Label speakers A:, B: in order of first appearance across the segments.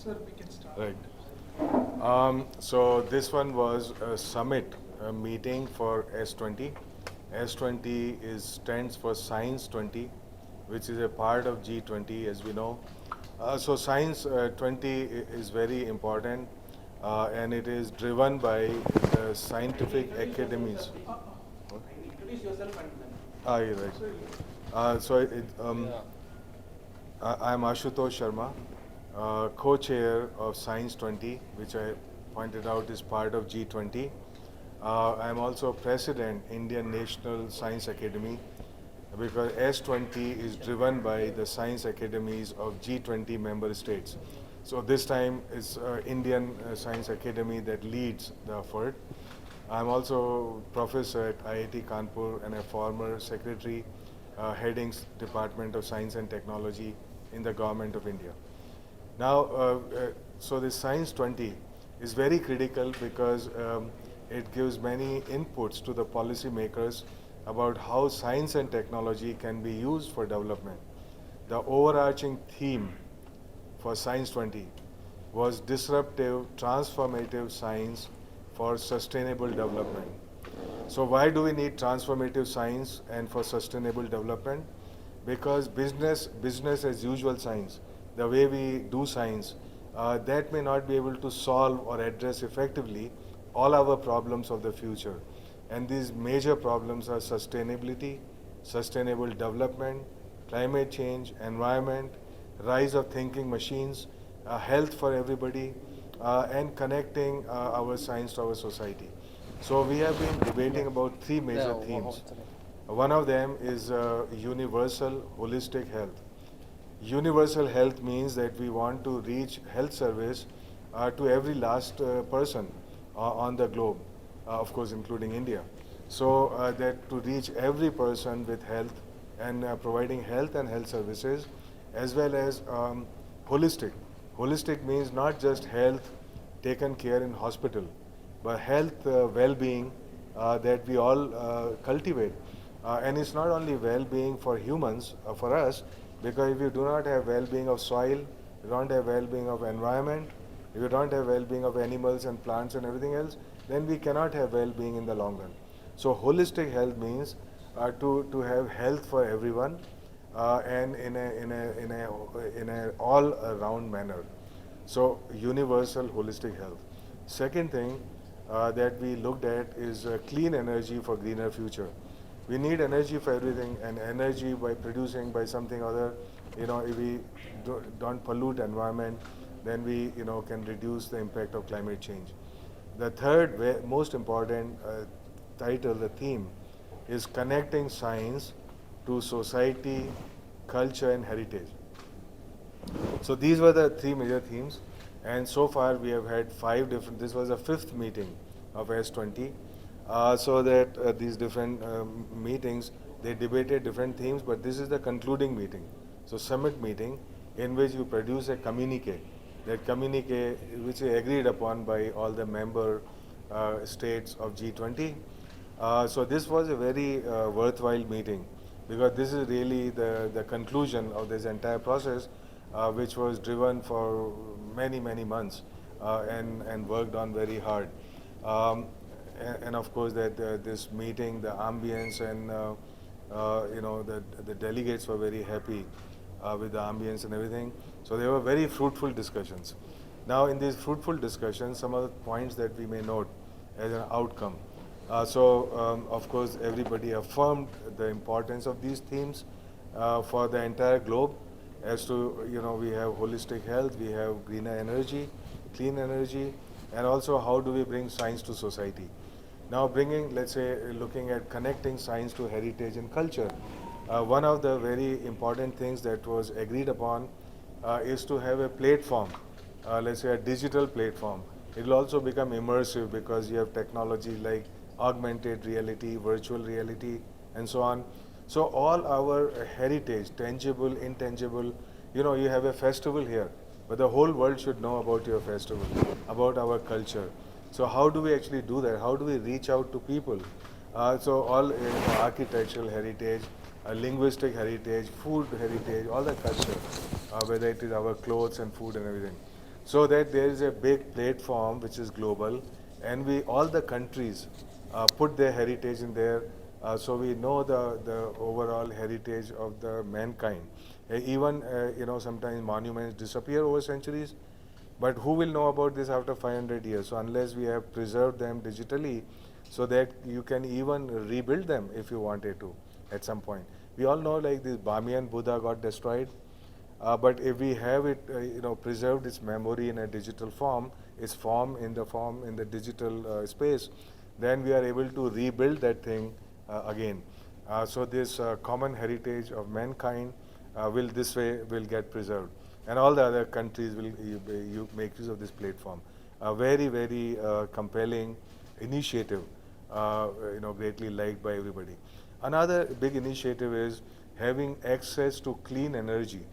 A: Sir, we can start.
B: Right. So this one was a summit, a meeting for S20. S20 stands for Science 20, which is a part of G20, as we know. So Science 20 is very important, and it is driven by the scientific academies.
A: Introduce yourself and then.
B: You're right.
A: Sir,
B: I'm Ashutosh Sharma, co-chair of Science 20, which I pointed out is part of G20. I'm also president, Indian National Science Academy, because S20 is driven by the science academies of G20 member states. So this time it's Indian Science Academy that leads the effort. I'm also professor at IIT Kanpur and a former secretary heading Department of Science and Technology in the Government of India. Now, so this Science 20 is very critical because it gives many inputs to the policymakers about how science and technology can be used for development. The overarching theme for Science 20 was disruptive, transformative science for sustainable development. So why do we need transformative science and for sustainable development? Because business as usual science, the way we do science, that may not be able to solve or address effectively all our problems of the future. And these major problems are sustainability, sustainable development, climate change, environment, rise of thinking machines, health for everybody, and connecting our science to our society. So we have been debating about three major themes. One of them is universal holistic health. Universal health means that we want to reach health service to every last person on the globe, of course, including India. So that to reach every person with health and providing health and health services, as well as holistic. Holistic means not just health taken care in hospital, but health well-being that we all cultivate. And it's not only well-being for humans, for us, because if you do not have well-being of soil, you don't have well-being of environment, if you don't have well-being of animals and plants and everything else, then we cannot have well-being in the long run. So holistic health means to have health for everyone and in a all-around manner. So universal holistic health. Second thing that we looked at is clean energy for greener future. We need energy for everything, and energy by producing by something other. If we don't pollute environment, then we can reduce the impact of climate change. The third most important title, the theme, is connecting science to society, culture, and heritage. So these were the three major themes, and so far we have had five different. This was the fifth meeting of S20. So that these different meetings, they debated different themes, but this is the concluding meeting. So summit meeting in which you produce a communique, that communique which is agreed upon by all the member states of G20. So this was a very worthwhile meeting because this is really the conclusion of this entire process, which was driven for many, many months and worked on very hard. And of course that this meeting, the ambience and the delegates were very happy with the ambience and everything. So they were very fruitful discussions. Now in these fruitful discussions, some of the points that we may note as an outcome. Of course everybody affirmed the importance of these themes for the entire globe. As to, we have holistic health, we have greener energy, clean energy, and also how do we bring science to society. Now let's say, looking at connecting science to heritage and culture. One of the very important things that was agreed upon is to have a platform, let's say a digital platform. It will also become immersive because you have technology like augmented reality, virtual reality, and so on. So all our heritage, tangible, intangible, you have a festival here, but the whole world should know about your festival, about our culture. So how do we actually do that? How do we reach out to people? So all architectural heritage, linguistic heritage, food heritage, all the culture, whether it is our clothes and food and everything. so that there is a big platform which is global, and we all the countries put their heritage in there, so we know the overall heritage of the mankind. Even sometimes monuments disappear over centuries, but who will know about this after 500 years? So unless we have preserved them digitally, so that you can even rebuild them if you wanted to at some point. We all know like this Bamiyan Buddha got destroyed, but if we have it, preserved its memory in a digital form, its form in the digital space, then we are able to rebuild that thing again. So this common heritage of mankind will this way will get preserved, and all the other countries will you make use of this platform. A very very compelling initiative, greatly liked by everybody. Another big initiative is having access to clean energy,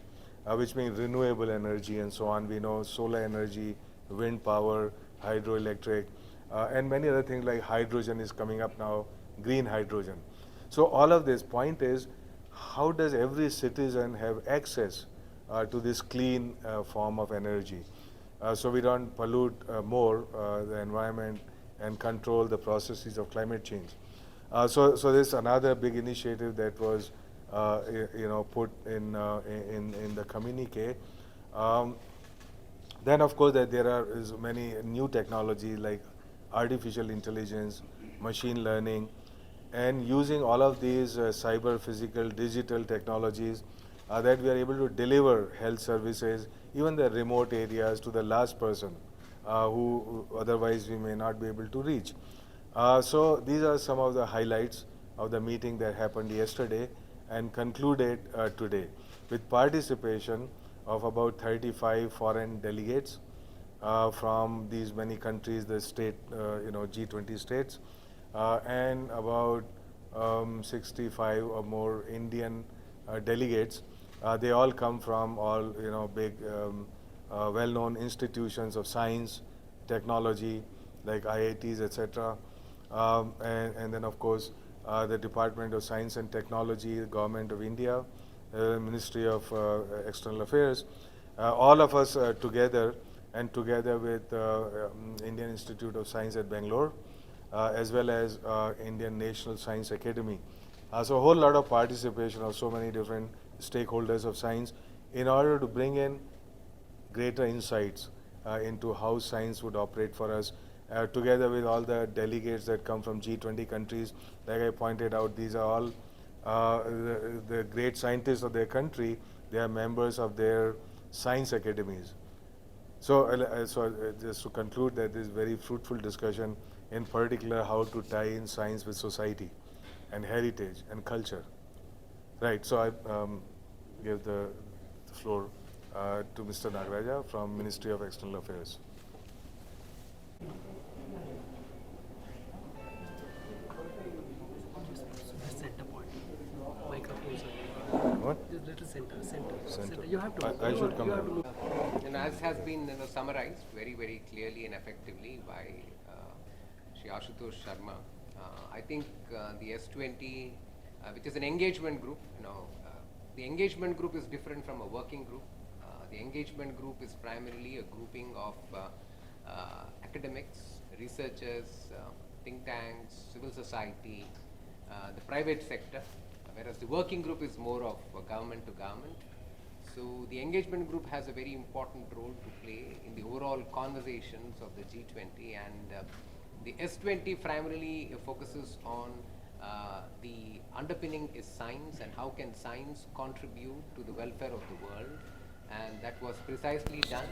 B: which means renewable energy and so on. We know solar energy, wind power, hydroelectric, and many other things like hydrogen is coming up now, green hydrogen. So all of this point is, how does every citizen have access to this clean form of energy, so we don't pollute more the environment and control the processes of climate change. So this is another big initiative that was put in the communique. Um, then of course that there are is many new technologies like artificial intelligence, machine learning, and using all of these cyber, physical, digital technologies, that we are able to deliver health services, even the remote areas, to the last person who otherwise we may not be able to reach. So these are some of the highlights of the meeting that happened yesterday and concluded today, with participation of about 35 foreign delegates from these many countries, the state, G20 states, and about 65 or more Indian delegates. They all come from all big, well-known institutions of science, technology, like IITs, etc. And then, of course, the Department of Science and Technology, the Government of India, Ministry of External Affairs, all of us together, and together with Indian Institute of Science at Bangalore, as well as Indian National Science Academy. So a whole lot of participation of so many different stakeholders of science in order to bring in greater insights into how science would operate for us, together with all the delegates that come from G20 countries. Like I pointed out, these are all the great scientists of their country. They are members of their science academies. So just to conclude, that this very fruitful discussion, in particular how to tie in science with society and heritage and culture. Right, so I give the floor to Mr. Nagaraja from Ministry of External Affairs.
C: Center point. Microphone.
B: What?
C: Just little center.
B: Center.
C: You have to.
B: I should come
C: you have
B: here.
C: to look.
D: And as has been summarized very clearly and effectively by Shri Ashutosh Sharma, I think the S20, which is an engagement group, the engagement group is different from a working group. The engagement group is primarily a grouping of academics, researchers, think tanks, civil society, the private sector, whereas the working group is more of government to government. So the engagement group has a very important role to play in the overall conversations of the G20, and the S20 primarily focuses on the underpinning is science and how can science contribute to the welfare of the world, and that was precisely done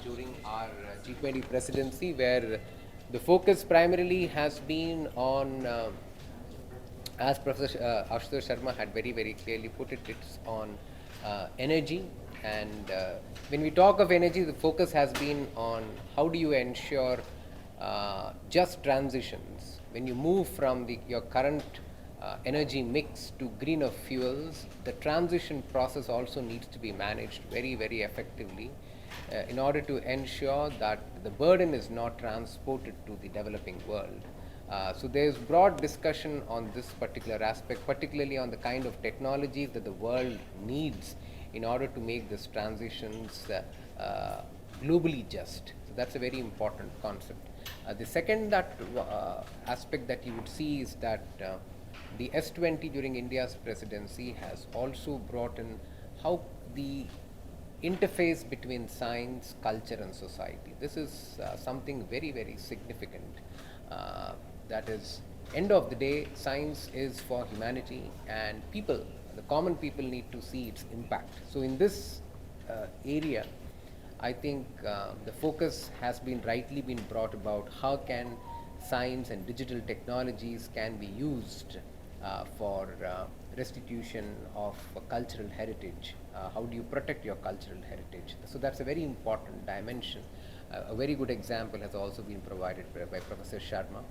D: during our G20 presidency, where the focus primarily has been on, as Professor Ashutosh Sharma had very clearly put it, it's on energy. And when we talk of energy, the focus has been on how do you ensure just transitions. When you move from your current energy mix to greener fuels, the transition process also needs to be managed very effectively in order to ensure that the burden is not transported to the developing world. So there's broad discussion on this particular aspect, particularly on the kind of technologies that the world needs in order to make these transitions globally just. So that's a very important concept. The second aspect that you would see is that the S20 during India's presidency has also brought in how the interface between science, culture, and society. This is something very, very significant. That is, end of the day, science is for humanity, and people, the common people, need to see its impact. So, in this area, I think the focus has been rightly been brought about how can science and digital technologies can be used for restitution of cultural heritage. How do you protect your cultural heritage? So that's a very important dimension. A very good example has also been provided by Professor Sharma.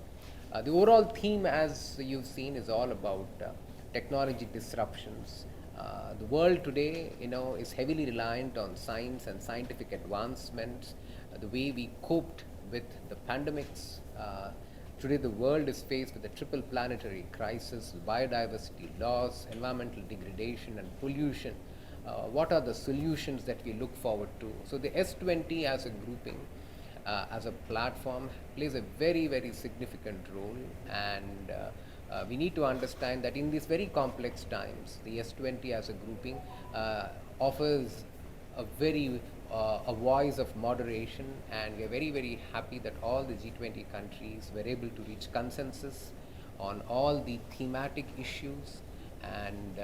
D: The overall theme, as you've seen, is all about technology disruptions. The world today, is heavily reliant on science and scientific advancements. The way we coped with the pandemics. Today, the world is faced with a triple planetary crisis: biodiversity loss, environmental degradation, and pollution. What are the solutions that we look forward to? So, the S20 as a grouping, as a platform, plays a very, very significant role, and we need to understand that in these very complex times, the S20 as a grouping offers a voice of moderation, and we are very, very happy that all the G20 countries were able to reach consensus on all the thematic issues. And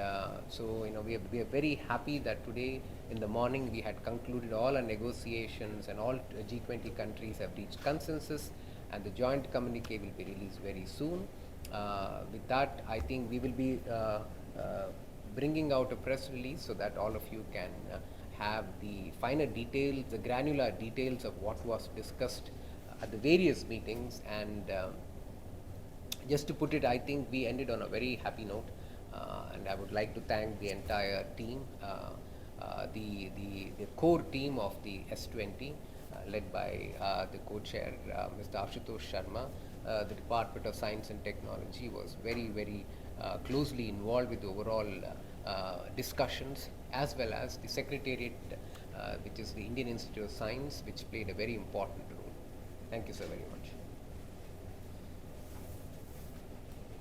D: so, we are very happy that today in the morning we had concluded all our negotiations, and all G20 countries have reached consensus, and the joint communique will be released very soon. With that, I think we will be bringing out a press release so that all of you can have the finer details, the granular details of what was discussed at the various meetings. And just to put it, I think we ended on a very happy note, and I would like to thank the entire team, the core team of the S20, led by the co-chair, Mr. Ashutosh Sharma. The Department of Science and Technology was very, very closely involved with the overall discussions, as well as the Secretariat, which is the Indian Institute of Science, which played a very important role. Thank you so very much.